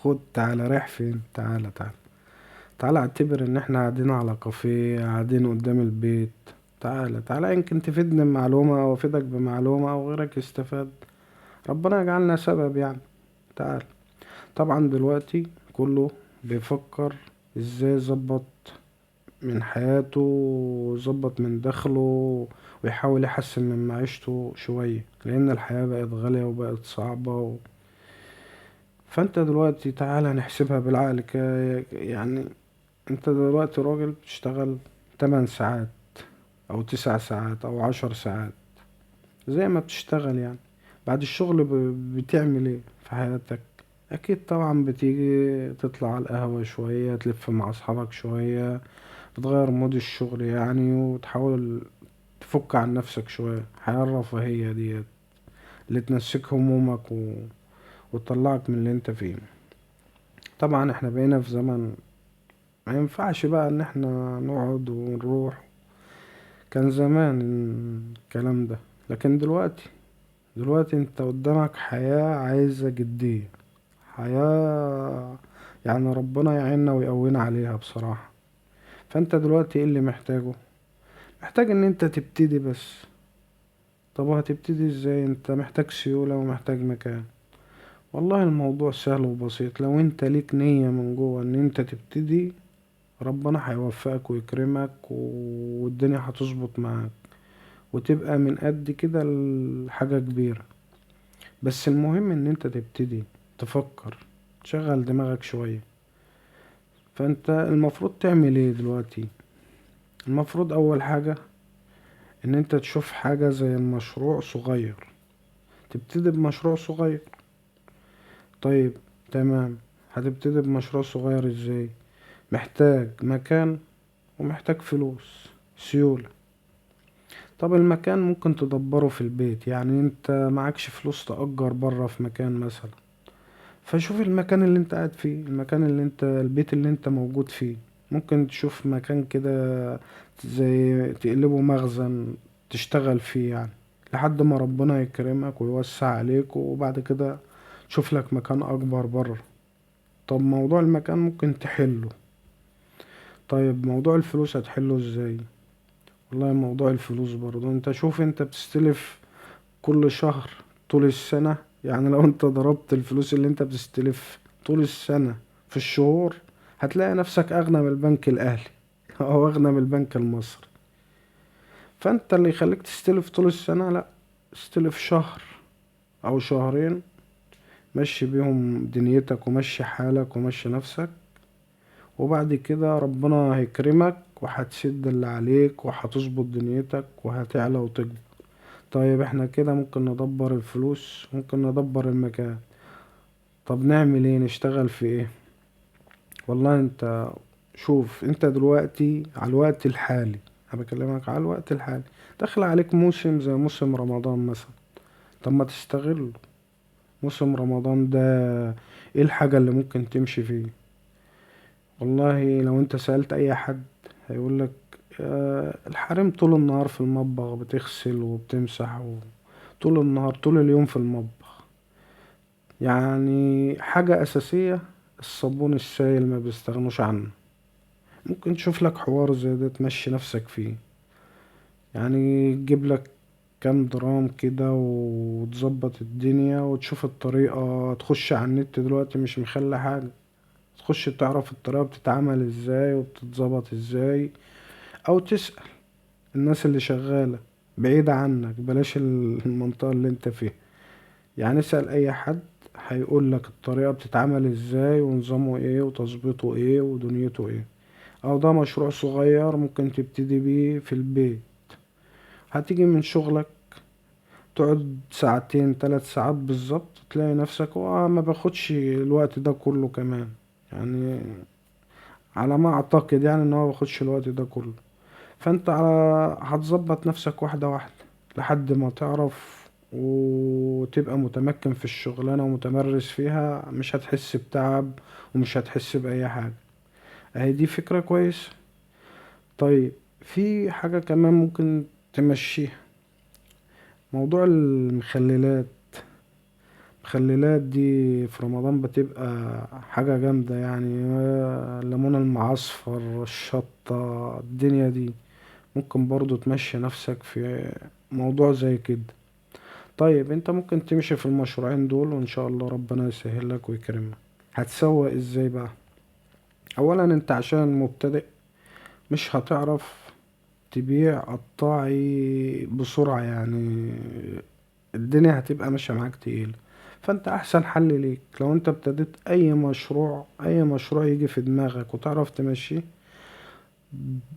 خد تعالى، رايح فين؟ تعالى تعالى تعالى، اعتبر ان احنا قاعدين على كافيه، قاعدين قدام البيت. تعالى تعالى، يمكن تفيدني بمعلومة او افيدك بمعلومة او غيرك يستفاد. ربنا يجعلنا سبب يعني. تعال. طبعا دلوقتي كله بيفكر ازاي يظبط من حياته ويظبط من دخله، ويحاول يحسن من معيشته شوية، لأن الحياة بقت غالية وبقت صعبة فانت دلوقتي تعالى نحسبها بالعقل يعني انت دلوقتي راجل بتشتغل 8 ساعات او 9 ساعات او 10 ساعات، زي ما بتشتغل يعني. بعد الشغل بتعمل ايه في حياتك؟ اكيد طبعا بتيجي تطلع على القهوة شوية، تلف مع اصحابك شوية، بتغير مود الشغل يعني، وتحاول تفك عن نفسك شوية. الحياة الرفاهية ديت اللي تنسيك همومك وتطلعك من اللي انت فيه. طبعا احنا بقينا في زمن ما ينفعش بقى ان احنا نقعد ونروح. كان زمان الكلام ده، لكن دلوقتي انت قدامك حياة عايزة جدية. حياة يعني ربنا يعيننا ويقوينا عليها بصراحة. فانت دلوقتي ايه اللي محتاجه؟ محتاج ان انت تبتدي بس. طب وهتبتدي ازاي؟ انت محتاج سيولة ومحتاج مكان. والله الموضوع سهل وبسيط، لو انت ليك نية من جوه ان انت تبتدي، ربنا هيوفقك ويكرمك والدنيا هتظبط معاك، وتبقى من قد كده لحاجة كبيرة. بس المهم ان انت تبتدي تفكر، تشغل دماغك شوية. فانت المفروض تعمل ايه دلوقتي؟ المفروض اول حاجة ان انت تشوف حاجة زي المشروع صغير، تبتدي بمشروع صغير. طيب تمام، هتبتدي بمشروع صغير ازاي؟ محتاج مكان ومحتاج فلوس، سيولة. طب المكان ممكن تدبره في البيت، يعني انت معكش فلوس تأجر برا في مكان مثلا، فشوف المكان اللي انت قاعد فيه، المكان اللي انت البيت اللي انت موجود فيه، ممكن تشوف مكان كده زي تقلبه مخزن تشتغل فيه يعني، لحد ما ربنا يكرمك ويوسع عليك، وبعد كده تشوف لك مكان اكبر بره. طب موضوع المكان ممكن تحله. طيب موضوع الفلوس هتحله ازاي؟ والله موضوع الفلوس برضو انت شوف، انت بتستلف كل شهر طول السنة، يعني لو انت ضربت الفلوس اللي انت بتستلف طول السنة في الشهور، هتلاقي نفسك اغنى من البنك الاهلي او اغنى من البنك المصري. فانت اللي يخليك تستلف طول السنة؟ لا، استلف شهر او شهرين، مشي بيهم دنيتك ومشي حالك ومشي نفسك، وبعد كده ربنا هيكرمك وهتسد اللي عليك وهتظبط دنيتك وهتعلى وتكبر. طيب احنا كده ممكن ندبر الفلوس، ممكن ندبر المكان. طب نعمل ايه؟ نشتغل في ايه؟ والله انت شوف، انت دلوقتي على الوقت الحالي، انا بكلمك على الوقت الحالي، داخل عليك موسم زي موسم رمضان مثلا. طب ما تستغل موسم رمضان ده. ايه الحاجة اللي ممكن تمشي فيه؟ والله لو انت سألت اي حد هيقولك الحريم طول النهار في المطبخ بتغسل وبتمسح طول النهار طول اليوم في المطبخ. يعني حاجة أساسية، الصابون السائل ما بيستغنوش عنه. ممكن تشوف لك حوار زي ده تمشي نفسك فيه، يعني تجيب لك كام درام كده وتظبط الدنيا وتشوف الطريقة. تخش على النت دلوقتي مش مخلي حاجة، تخش تعرف الطريقة بتتعمل ازاي وبتتظبط ازاي، او تسأل الناس اللي شغالة بعيدة عنك، بلاش المنطقة اللي انت فيها. يعني اسأل اي حد هيقول لك الطريقة بتتعمل ازاي ونظامه ايه وتظبيطه ايه ودنيته ايه. او ده مشروع صغير ممكن تبتدي بيه في البيت. هتيجي من شغلك تقعد ساعتين 3 ساعات بالظبط، تلاقي نفسك ما باخدش الوقت ده كله كمان يعني، على ما اعتقد يعني ان هو باخدش الوقت ده كله. فانت هتظبط نفسك واحدة واحدة لحد ما تعرف وتبقى متمكن في الشغلانة ومتمرس فيها، مش هتحس بتعب ومش هتحس بأي حاجة. اهي دي فكرة كويسة. طيب في حاجة كمان ممكن تمشيها، موضوع المخللات. المخللات دي في رمضان بتبقى حاجة جامدة يعني، الليمون المعصفر، الشطة، الدنيا دي ممكن برضو تمشي نفسك في موضوع زي كده. طيب انت ممكن تمشي في المشروعين دول وان شاء الله ربنا يسهل لك ويكرمك. هتسوق ازاي بقى؟ اولا انت عشان مبتدئ مش هتعرف تبيع قطاعي بسرعة يعني، الدنيا هتبقى ماشية معاك تقيل. فانت احسن حل ليك لو انت ابتديت اي مشروع يجي في دماغك وتعرف تمشيه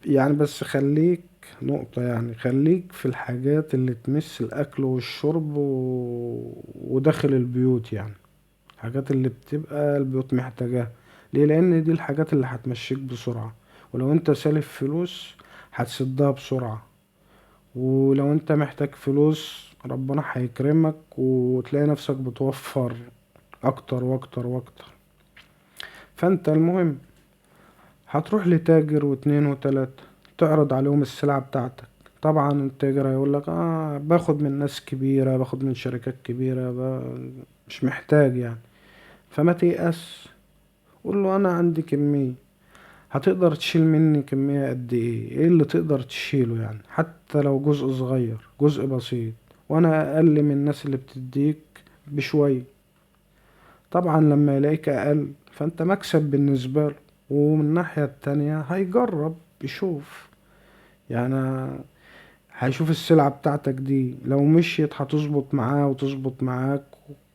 يعني، بس خليك نقطة يعني، خليك في الحاجات اللي تمس الأكل والشرب وداخل البيوت يعني، الحاجات اللي بتبقى البيوت محتاجاها. ليه؟ لأن دي الحاجات اللي هتمشيك بسرعة، ولو انت سالف فلوس هتسدها بسرعة، ولو انت محتاج فلوس ربنا هيكرمك وتلاقي نفسك بتوفر أكتر وأكتر وأكتر. فانت المهم هتروح لتاجر واتنين وتلاتة، تعرض عليهم السلعة بتاعتك. طبعا التاجر هيقولك باخد من ناس كبيرة، باخد من شركات كبيرة، مش محتاج يعني. فما تيأس، قول له انا عندي كمية، هتقدر تشيل مني كمية قد ايه اللي تقدر تشيله يعني، حتى لو جزء صغير، جزء بسيط، وانا اقل من الناس اللي بتديك بشوية. طبعا لما يلاقيك اقل فانت مكسب بالنسبة له، ومن الناحية التانية هيجرب يشوف يعني، هيشوف السلعة بتاعتك دي لو مشيت هتظبط معاه وتظبط معاك،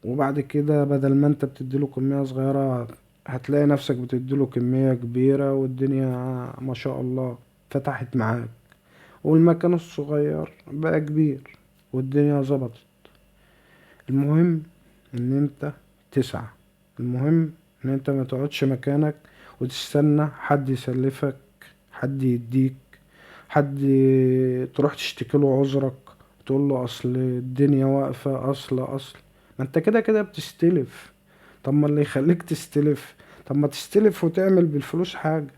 وبعد كده بدل ما انت بتديله كمية صغيرة هتلاقي نفسك بتديله كمية كبيرة، والدنيا ما شاء الله فتحت معاك، والمكان الصغير بقى كبير والدنيا ظبطت. المهم ان انت تسعى، المهم ان انت ما تقعدش مكانك وتستنى حد يسلفك، حد يديك، حد تروح تشتكي له عذرك، تقول له اصل الدنيا واقفة، اصل ما انت كده كده بتستلف. طب ما اللي يخليك تستلف، طب ما تستلف وتعمل بالفلوس حاجة،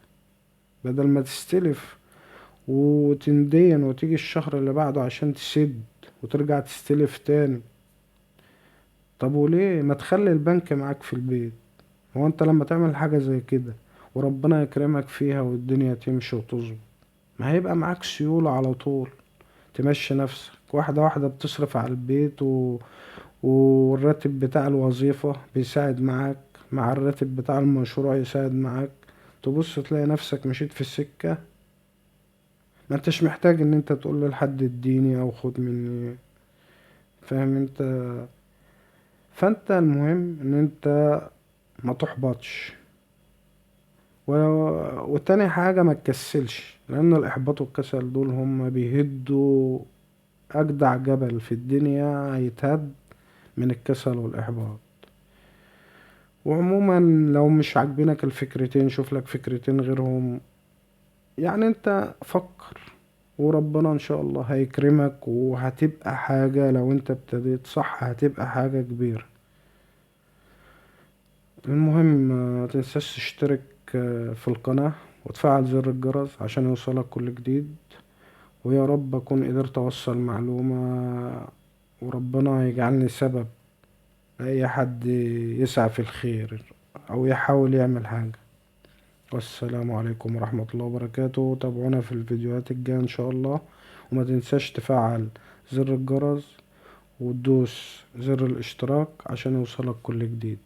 بدل ما تستلف وتندين وتيجي الشهر اللي بعده عشان تسد وترجع تستلف تاني. طب وليه ما تخلي البنك معاك في البيت؟ هو انت لما تعمل حاجة زي كده وربنا يكرمك فيها والدنيا تمشي وتظبط، ما هيبقى معاك سيولة على طول تمشي نفسك واحدة واحدة، بتصرف على البيت والراتب بتاع الوظيفة بيساعد معاك، مع الراتب بتاع المشروع يساعد معاك، تبص تلاقي نفسك مشيت في السكة. ما انتش محتاج ان انت تقول لحد اديني او خد مني، فاهم انت؟ فانت المهم ان انت ما تحبطش، وتاني حاجة ما تكسلش، لان الاحباط والكسل دول هم بيهدوا اجدع جبل في الدنيا، هيتهد من الكسل والاحباط. وعموما لو مش عاجبينك الفكرتين شوف لك فكرتين غيرهم يعني، انت فكر وربنا ان شاء الله هيكرمك، وهتبقى حاجة لو انت ابتديت صح هتبقى حاجة كبيرة. المهم ما تنساش تشترك في القناة وتفعل زر الجرس عشان يوصلك كل جديد، ويا رب اكون قدرت اوصل معلومة وربنا يجعلني سبب لأي حد يسعى في الخير او يحاول يعمل حاجة. والسلام عليكم ورحمة الله وبركاته، تابعونا في الفيديوهات الجاية ان شاء الله، وما تنساش تفعل زر الجرس وتدوس زر الاشتراك عشان يوصلك كل جديد.